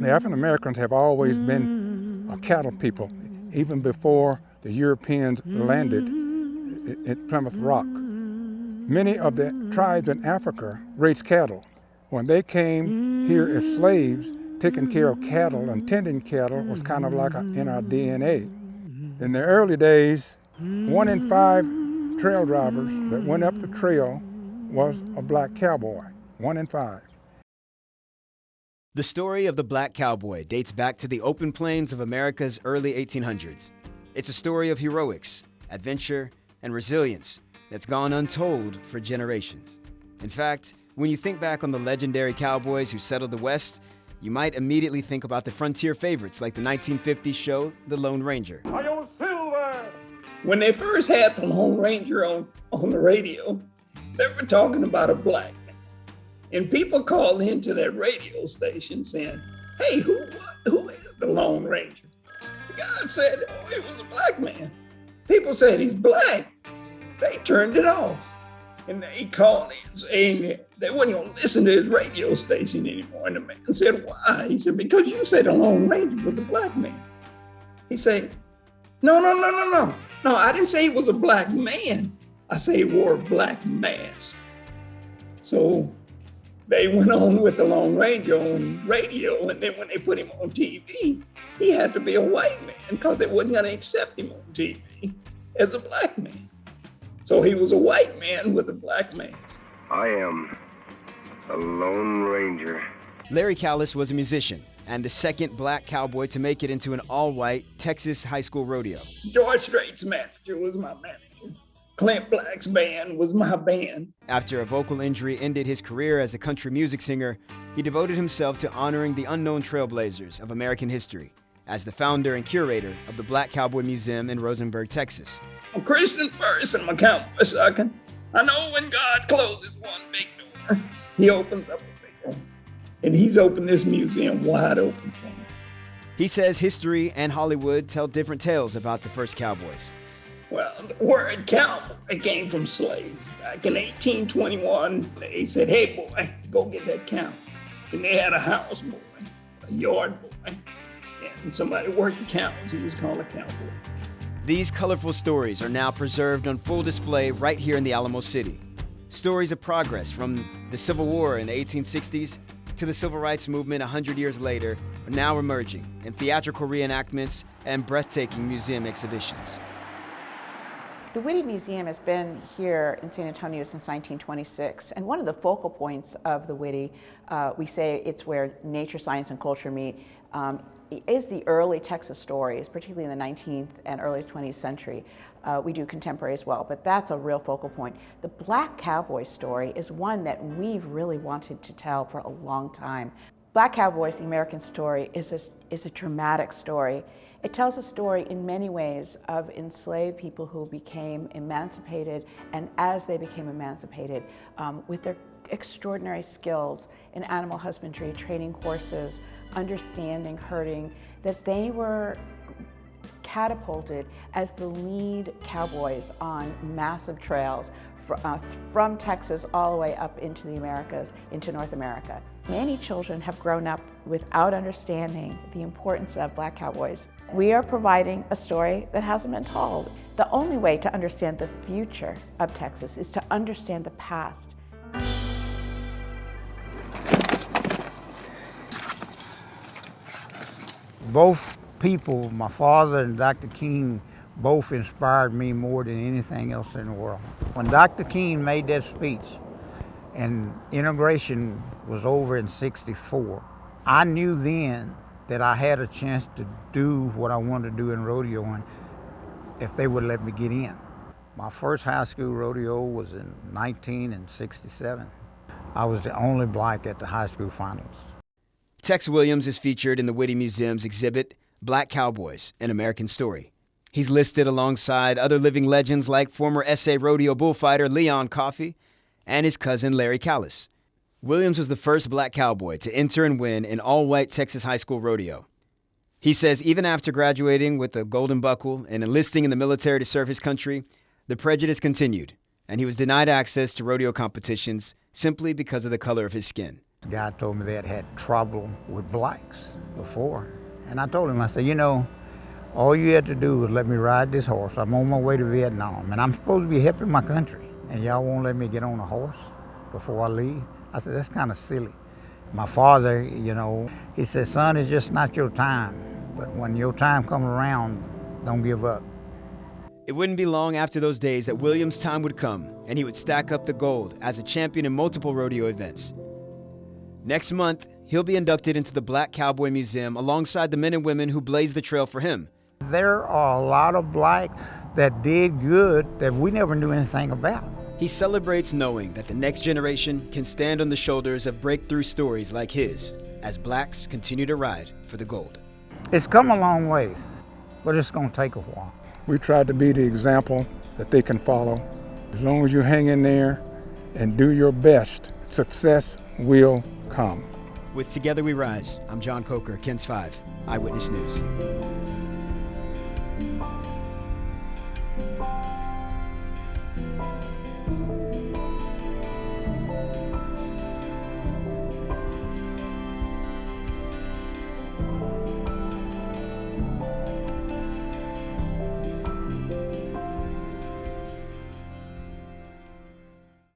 The African Americans have always been a cattle people, even before the Europeans landed at Plymouth Rock. Many of the tribes in Africa raised cattle. When they came here as slaves, taking care of cattle and tending cattle was kind of like in our DNA. In the early days, 1 in 5 trail drivers that went up the trail was a black cowboy. 1 in 5. The story of the Black Cowboy dates back to the open plains of America's early 1800s. It's a story of heroics, adventure, and resilience that's gone untold for generations. In fact, when you think back on the legendary cowboys who settled the West, you might immediately think about the frontier favorites like the 1950s show, The Lone Ranger. When they first had the Lone Ranger on the radio, they were talking about a black man. And people called into that radio station saying, hey, who is the Lone Ranger? The guy said, oh, he was a black man. People said he's black. They turned it off. And they called in saying they wouldn't even listen to his radio station anymore. And the man said, why? He said, because you said the Lone Ranger was a black man. He said, no, I didn't say he was a black man. I say he wore a black mask. So they went on with the Lone Ranger on radio, and then when they put him on TV, he had to be a white man because they wasn't going to accept him on TV as a black man. So he was a white man with a black mask. I am a Lone Ranger. Larry Callis was a musician and the second black cowboy to make it into an all-white Texas high school rodeo. George Strait's manager was my manager. Clint Black's band was my band. After a vocal injury ended his career as a country music singer, he devoted himself to honoring the unknown trailblazers of American history as the founder and curator of the Black Cowboy Museum in Rosenberg, Texas. I'm a Christian first and I'm a cowboy second. I know when God closes one big door, he opens up a big one. And he's opened this museum wide open for me. He says history and Hollywood tell different tales about the first cowboys. Well, the word cowboy came from slaves. Back in 1821, they said, hey, boy, go get that cow. And they had a house boy, a yard boy, and somebody worked the cows. He was called a cowboy. These colorful stories are now preserved on full display right here in the Alamo City. Stories of progress from the Civil War in the 1860s to the Civil Rights Movement 100 years later are now emerging in theatrical reenactments and breathtaking museum exhibitions. The Whitty Museum has been here in San Antonio since 1926, and one of the focal points of the Whitty, we say it's where nature, science, and culture meet, is the early Texas stories, particularly in the 19th and early 20th century. We do contemporary as well, but that's a real focal point. The Black Cowboy story is one that we've really wanted to tell for a long time. Black Cowboys, the American story, is a dramatic story. It tells a story in many ways of enslaved people who became emancipated, and as they became emancipated, with their extraordinary skills in animal husbandry, training horses, understanding herding, that they were catapulted as the lead cowboys on massive trails from Texas all the way up into the Americas, into North America. Many children have grown up without understanding the importance of black cowboys. We are providing a story that hasn't been told. The only way to understand the future of Texas is to understand the past. Both people, my father and Dr. King, both inspired me more than anything else in the world. When Dr. King made that speech and integration was over in '64, I knew then that I had a chance to do what I wanted to do in rodeoing if they would let me get in. My first high school rodeo was in 1967. I was the only black at the high school finals. Tex Williams is featured in the Whitty Museum's exhibit, Black Cowboys, An American Story. He's listed alongside other living legends like former SA rodeo bullfighter Leon Coffey and his cousin Larry Callis. Williams was the first black cowboy to enter and win an all-white Texas high school rodeo. He says even after graduating with a golden buckle and enlisting in the military to serve his country, the prejudice continued, and he was denied access to rodeo competitions simply because of the color of his skin. The guy told me they had had trouble with blacks. before. And I told him, I said, you know, all you had to do was let me ride this horse. I'm on my way to Vietnam, and I'm supposed to be helping my country, and y'all won't let me get on a horse before I leave? I said, that's kind of silly. My father, you know, he said, son, it's just not your time. But when your time comes around, don't give up. It wouldn't be long after those days that Williams' time would come, and he would stack up the gold as a champion in multiple rodeo events. Next month, he'll be inducted into the Black Cowboy Museum alongside the men and women who blazed the trail for him. There are a lot of blacks that did good that we never knew anything about. He celebrates knowing that the next generation can stand on the shoulders of breakthrough stories like his as blacks continue to ride for the gold. It's come a long way, but it's going to take a while. We tried to be the example that they can follow. As long as you hang in there and do your best, success will come. With Together We Rise, I'm John Coker, KENS 5, Eyewitness News.